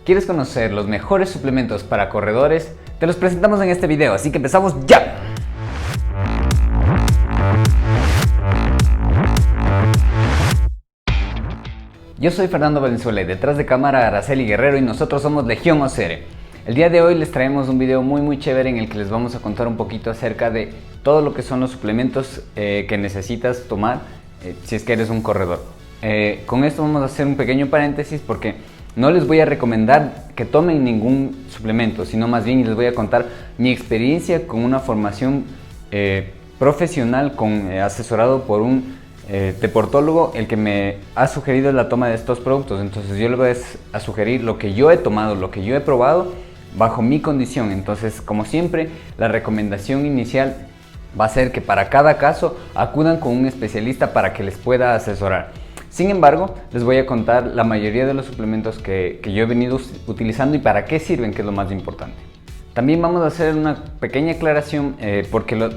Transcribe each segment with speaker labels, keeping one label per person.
Speaker 1: ¿Quieres conocer los mejores suplementos para corredores? Te los presentamos en este video, así que empezamos ya. Yo soy Fernando Valenzuela y detrás de cámara Araceli Guerrero y nosotros somos Legión OCR. El día de hoy les traemos un video muy chévere en el que les vamos a contar un poquito acerca de todo lo que son los suplementos que necesitas tomar si es que eres un corredor. Con esto vamos a hacer un pequeño paréntesis porque no les voy a recomendar que tomen ningún suplemento, sino más bien les voy a contar mi experiencia con una formación profesional, asesorado por un deportólogo, el que me ha sugerido la toma de estos productos. Entonces yo les voy a sugerir lo que yo he tomado, lo que yo he probado bajo mi condición. Entonces, como siempre, la recomendación inicial va a ser que para cada caso acudan con un especialista para que les pueda asesorar. Sin embargo, les voy a contar la mayoría de los suplementos que yo he venido utilizando y para qué sirven, que es lo más importante. También vamos a hacer una pequeña aclaración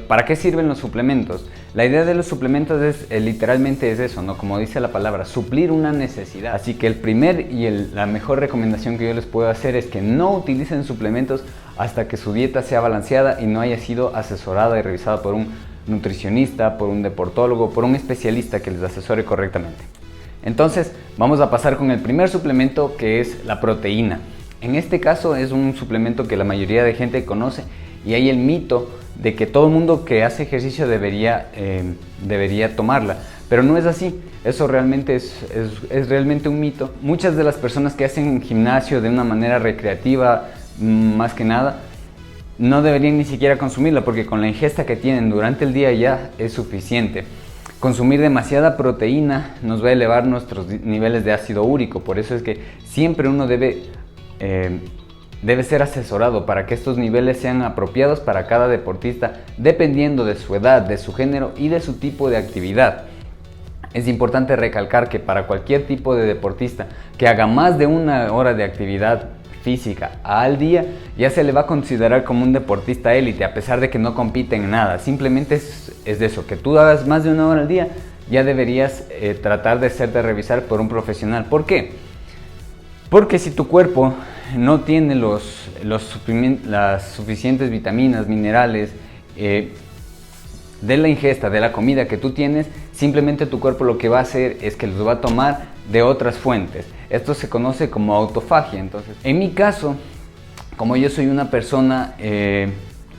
Speaker 1: ¿para qué sirven los suplementos? La idea de los suplementos literalmente es eso, ¿no? Como dice la palabra, suplir una necesidad. Así que la mejor recomendación que yo les puedo hacer es que no utilicen suplementos hasta que su dieta sea balanceada y no haya sido asesorada y revisada por un nutricionista, por un deportólogo, por un especialista que les asesore correctamente. Entonces, vamos a pasar con el primer suplemento, que es la proteína. En este caso es un suplemento que la mayoría de gente conoce y hay el mito de que todo el mundo que hace ejercicio debería tomarla, pero no es así. Eso realmente es realmente un mito. Muchas de las personas que hacen gimnasio de una manera recreativa, más que nada, no deberían ni siquiera consumirla, porque con la ingesta que tienen durante el día ya es suficiente. Consumir demasiada proteína nos va a elevar nuestros niveles de ácido úrico, por eso es que siempre uno debe ser asesorado para que estos niveles sean apropiados para cada deportista, dependiendo de su edad, de su género y de su tipo de actividad. Es importante recalcar que para cualquier tipo de deportista que haga más de una hora de actividad física al día, ya se le va a considerar como un deportista élite, a pesar de que no compite en nada. Simplemente es de eso, que tú hagas más de una hora al día, ya deberías tratar de hacerte revisar por un profesional. ¿Por qué? Porque si tu cuerpo no tiene las suficientes vitaminas, minerales, de la ingesta, de la comida que tú tienes, simplemente tu cuerpo lo que va a hacer es que los va a tomar de otras fuentes. Esto se conoce como autofagia. Entonces, en mi caso, como yo soy una persona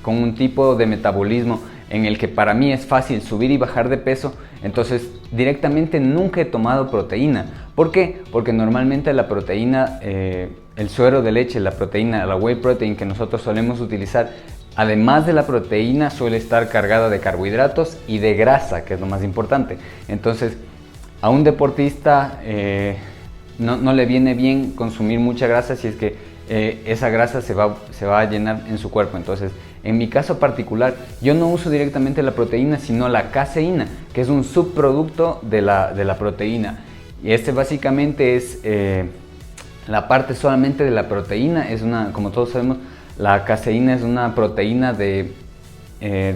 Speaker 1: con un tipo de metabolismo en el que para mí es fácil subir y bajar de peso, entonces directamente nunca he tomado proteína. ¿Por qué? Porque normalmente la proteína, el suero de leche, la proteína, la whey protein que nosotros solemos utilizar, además de la proteína, suele estar cargada de carbohidratos y de grasa, que es lo más importante. Entonces, a un deportista no le viene bien consumir mucha grasa si es que esa grasa se va a llenar en su cuerpo. Entonces, en mi caso particular, yo no uso directamente la proteína, sino la caseína, que es un subproducto de la proteína. Y básicamente es la parte solamente de la proteína. Como todos sabemos, la caseína es una proteína de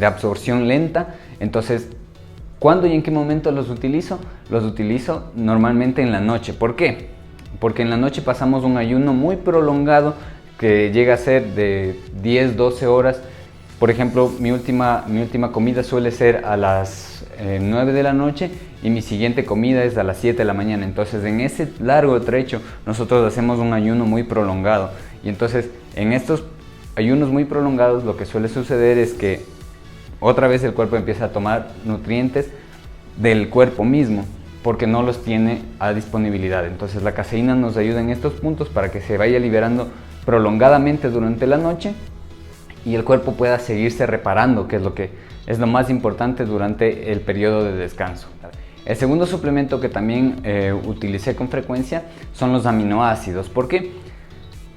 Speaker 1: absorción lenta. Entonces, ¿cuándo y en qué momento los utilizo? Los utilizo normalmente en la noche. ¿Por qué? Porque en la noche pasamos un ayuno muy prolongado que llega a ser de 10-12 horas. Por ejemplo, mi última comida suele ser a las 9 de la noche y mi siguiente comida es a las 7 de la mañana. Entonces, en ese largo trecho nosotros hacemos un ayuno muy prolongado. Y entonces, en estos ayunos muy prolongados, lo que suele suceder es que otra vez el cuerpo empieza a tomar nutrientes del cuerpo mismo, porque no los tiene a disponibilidad. Entonces la caseína nos ayuda en estos puntos para que se vaya liberando prolongadamente durante la noche y el cuerpo pueda seguirse reparando, que es lo más importante durante el periodo de descanso. El segundo suplemento que también utilicé con frecuencia son los aminoácidos. ¿Por qué?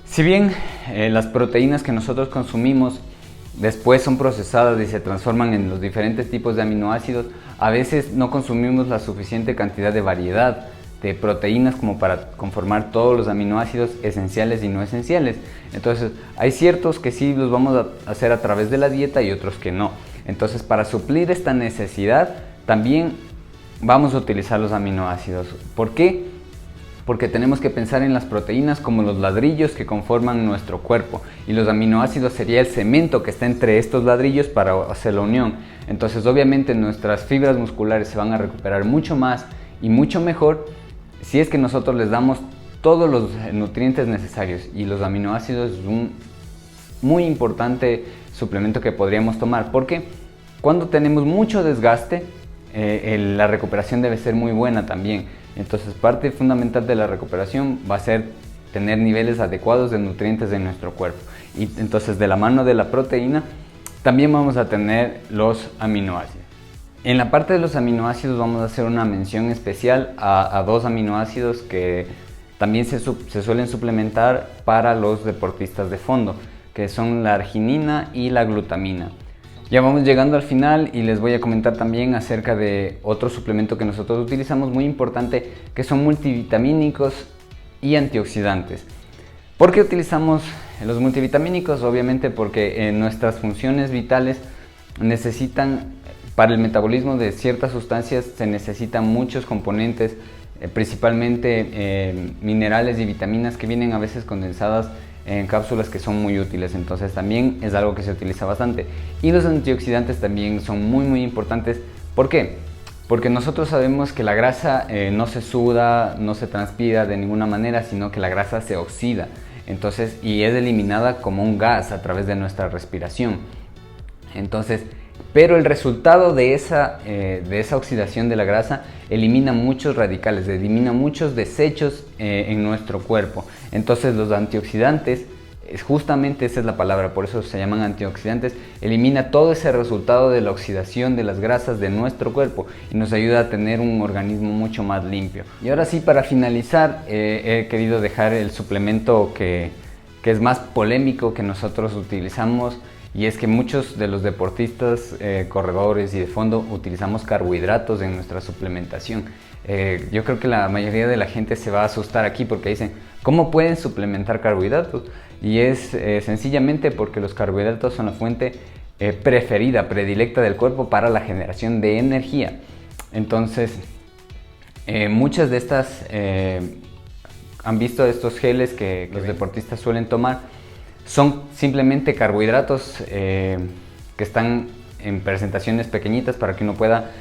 Speaker 1: Si bien las proteínas que nosotros consumimos después son procesadas y se transforman en los diferentes tipos de aminoácidos, a veces no consumimos la suficiente cantidad de variedad de proteínas como para conformar todos los aminoácidos esenciales y no esenciales. Entonces, hay ciertos que sí los vamos a hacer a través de la dieta y otros que no. Entonces, para suplir esta necesidad, también vamos a utilizar los aminoácidos. ¿Por qué? porque tenemos que pensar en las proteínas como los ladrillos que conforman nuestro cuerpo, y los aminoácidos sería el cemento que está entre estos ladrillos para hacer la unión. Entonces obviamente nuestras fibras musculares se van a recuperar mucho más y mucho mejor si es que nosotros les damos todos los nutrientes necesarios, y los aminoácidos es un muy importante suplemento que podríamos tomar, porque cuando tenemos mucho desgaste la recuperación debe ser muy buena también. Entonces parte fundamental de la recuperación va a ser tener niveles adecuados de nutrientes en nuestro cuerpo, y entonces de la mano de la proteína también vamos a tener los aminoácidos. En la parte de los aminoácidos vamos a hacer una mención especial a dos aminoácidos que también se suelen suplementar para los deportistas de fondo, que son la arginina y la glutamina. Ya vamos llegando al final y les voy a comentar también acerca de otro suplemento que nosotros utilizamos muy importante, que son multivitamínicos y antioxidantes. ¿Por qué utilizamos los multivitamínicos? Obviamente porque nuestras funciones vitales necesitan, para el metabolismo de ciertas sustancias se necesitan muchos componentes, principalmente minerales y vitaminas que vienen a veces condensadas en cápsulas que son muy útiles. Entonces también es algo que se utiliza bastante. Y los antioxidantes también son muy importantes. ¿Por qué? Porque nosotros sabemos que la grasa no se suda, no se transpira de ninguna manera, sino que la grasa se oxida. Entonces, y es eliminada como un gas a través de nuestra respiración. Entonces, pero el resultado de esa oxidación de la grasa elimina muchos radicales, elimina muchos desechos en nuestro cuerpo. Entonces los antioxidantes, justamente esa es la palabra, por eso se llaman antioxidantes, elimina todo ese resultado de la oxidación de las grasas de nuestro cuerpo y nos ayuda a tener un organismo mucho más limpio. Y ahora sí, para finalizar, he querido dejar el suplemento que es más polémico que nosotros utilizamos. Y es que muchos de los deportistas, corredores y de fondo utilizamos carbohidratos en nuestra suplementación. Yo creo que la mayoría de la gente se va a asustar aquí porque dicen, ¿cómo pueden suplementar carbohidratos? Y es sencillamente porque los carbohidratos son la fuente preferida, predilecta del cuerpo para la generación de energía. Entonces, muchas de estas, han visto estos geles que los deportistas suelen tomar, son simplemente carbohidratos que están en presentaciones pequeñitas para que uno pueda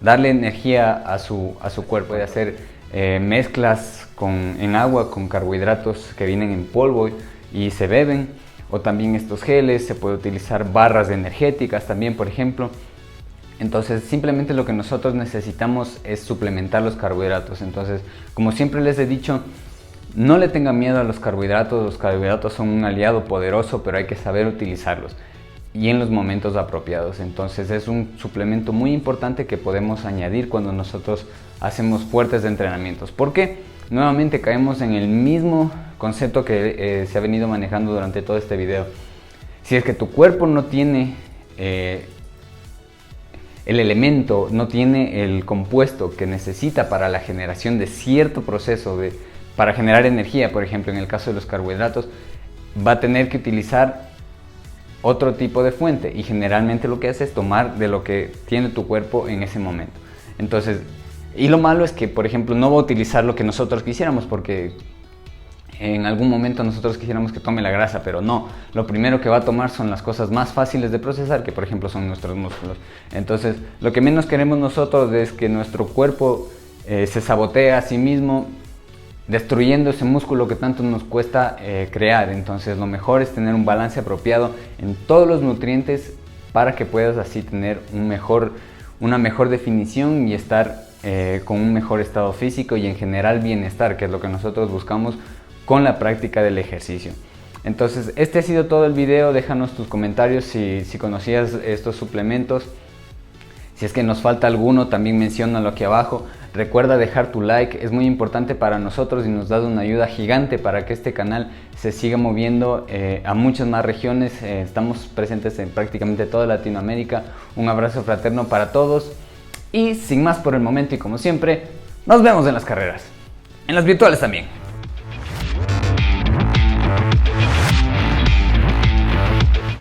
Speaker 1: darle energía a su cuerpo. Puede hacer mezclas en agua con carbohidratos que vienen en polvo y se beben, o también estos geles. Se puede utilizar barras energéticas también, por ejemplo. Entonces simplemente lo que nosotros necesitamos es suplementar los carbohidratos. Entonces, como siempre les he dicho, no le tengan miedo a los carbohidratos son un aliado poderoso, pero hay que saber utilizarlos y en los momentos apropiados. Entonces es un suplemento muy importante que podemos añadir cuando nosotros hacemos fuertes entrenamientos, porque nuevamente caemos en el mismo concepto que se ha venido manejando durante todo este video. Si es que tu cuerpo no tiene el elemento, no tiene el compuesto que necesita para la generación de cierto proceso para generar energía, por ejemplo en el caso de los carbohidratos, va a tener que utilizar otro tipo de fuente, y generalmente lo que hace es tomar de lo que tiene tu cuerpo en ese momento. Entonces, y lo malo es que, por ejemplo, no va a utilizar lo que nosotros quisiéramos, porque en algún momento nosotros quisiéramos que tome la grasa, pero no, lo primero que va a tomar son las cosas más fáciles de procesar, que por ejemplo son nuestros músculos. Entonces, lo que menos queremos nosotros es que nuestro cuerpo se sabotee a sí mismo, destruyendo ese músculo que tanto nos cuesta crear. Entonces lo mejor es tener un balance apropiado en todos los nutrientes para que puedas así tener una mejor definición y estar con un mejor estado físico y en general bienestar, que es lo que nosotros buscamos con la práctica del ejercicio. Entonces este ha sido todo el video. Déjanos tus comentarios si conocías estos suplementos. Si es que nos falta alguno, también menciónalo aquí abajo. Recuerda dejar tu like, es muy importante para nosotros y nos da una ayuda gigante para que este canal se siga moviendo a muchas más regiones. Estamos presentes en prácticamente toda Latinoamérica. Un abrazo fraterno para todos y sin más por el momento, y como siempre, nos vemos en las carreras, en las virtuales también.